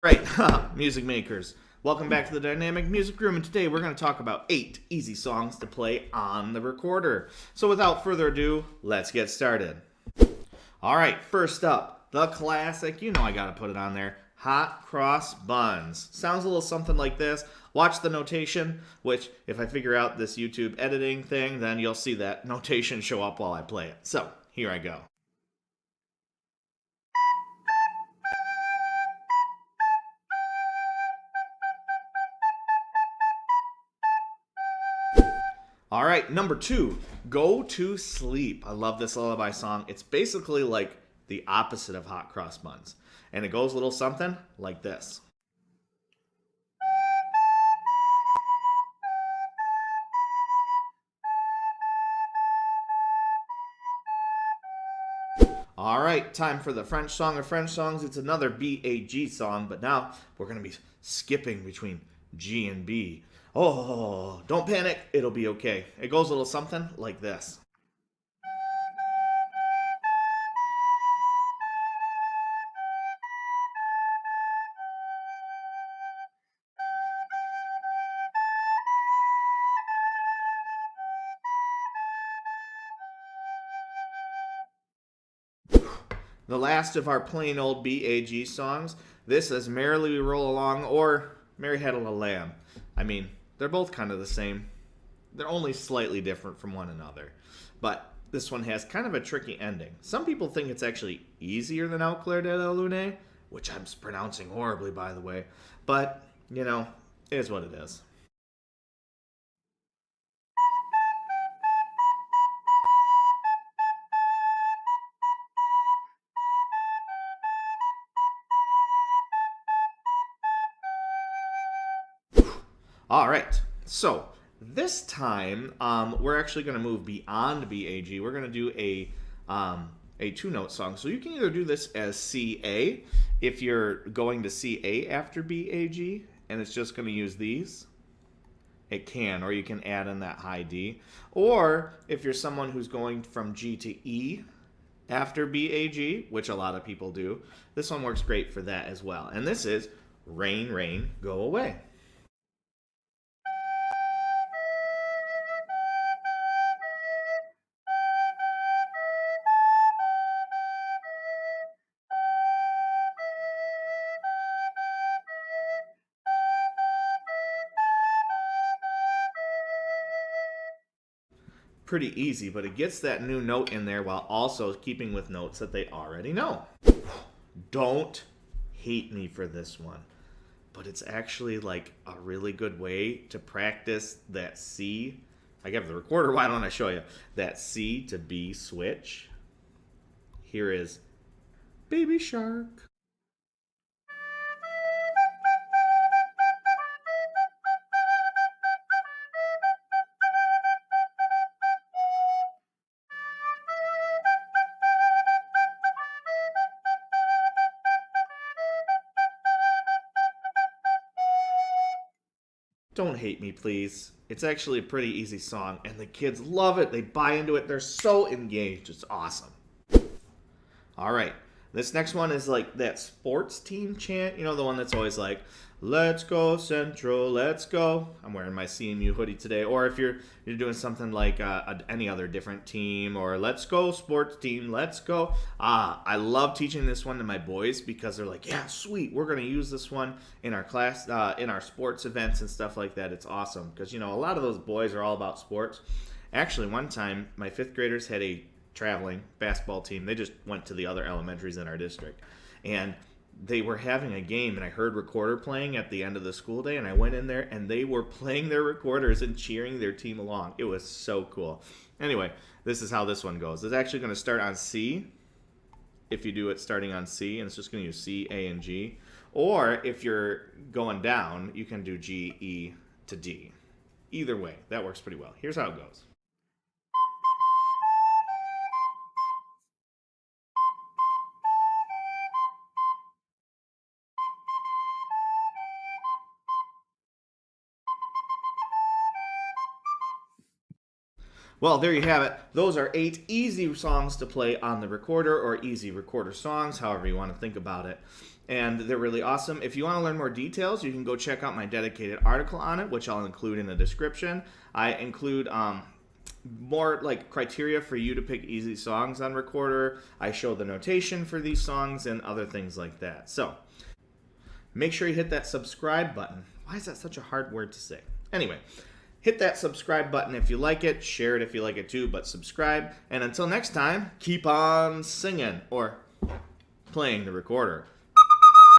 Right, music makers. Welcome back to the Dynamic Music Room, and today we're going to talk about 8 easy songs to play on the recorder. So without further ado, let's get started. Alright, first up, the classic, you know I gotta put it on there, Hot Cross Buns. Sounds a little something like this. Watch the notation, which if I figure out this YouTube editing thing, then you'll see that notation show up while I play it. So, here I go. All right, number 2, Go to Sleep. I love this lullaby song. It's basically like the opposite of Hot Cross Buns. And it goes a little something like this. All right, time for the French song of French songs. It's another B-A-G song, but now we're going to be skipping between G and B. Oh, don't panic. It'll be okay. It goes a little something like this. The last of our plain old B-A-G songs. This is Merrily We Roll Along or Mary Had a Little Lamb. I mean, they're both kind of the same. They're only slightly different from one another. But this one has kind of a tricky ending. Some people think it's actually easier than Au Clair de la Lune, which I'm pronouncing horribly, by the way. But, you know, it is what it is. All right. So this time, we're actually going to move beyond BAG. We're going to do a two-note song. So you can either do this as CA if you're going to CA after BAG, and it's just going to use these. It can, or you can add in that high D. Or if you're someone who's going from G to E after BAG, which a lot of people do, this one works great for that as well. And this is Rain, Rain, Go Away. Pretty easy, but it gets that new note in there while also keeping with notes that they already know. Don't hate me for this one, but it's actually like a really good way to practice that C. I have the recorder, why don't I show you? That C to B switch. Here is Baby Shark. Don't hate me, please. It's actually a pretty easy song, and the kids love it. They buy into it. They're so engaged. It's awesome. All right. This next one is like that sports team chant. You know, the one that's always like, let's go Central, let's go. I'm wearing my CMU hoodie today. Or if you're doing something like any other different team, or let's go sports team, let's go. I love teaching this one to my boys because they're like, yeah, sweet. We're going to use this one in our class, in our sports events and stuff like that. It's awesome because, you know, a lot of those boys are all about sports. Actually, one time, my fifth graders had a traveling basketball team. They just went to the other elementaries in our district. And they were having a game, and I heard recorder playing at the end of the school day, and I went in there, and they were playing their recorders and cheering their team along. It was so cool. Anyway, this is how this one goes. It's actually going to start on C, if you do it starting on C, and it's just going to use C, A, and G. Or if you're going down, you can do G, E to D. Either way, that works pretty well. Here's how it goes. Well, there you have it. Those are 8 easy songs to play on the recorder, or easy recorder songs, however you want to think about it. and they're really awesome. If you want to learn more details, you can go check out my dedicated article on it, which I'll include in the description. I include more like criteria for you to pick easy songs on Recorder. I show the notation for these songs and other things like that. So make sure you hit that subscribe button. Why is that such a hard word to say? Anyway, hit that subscribe button if you like it. Share it if you like it too, but subscribe. And until next time, keep on singing or playing the recorder.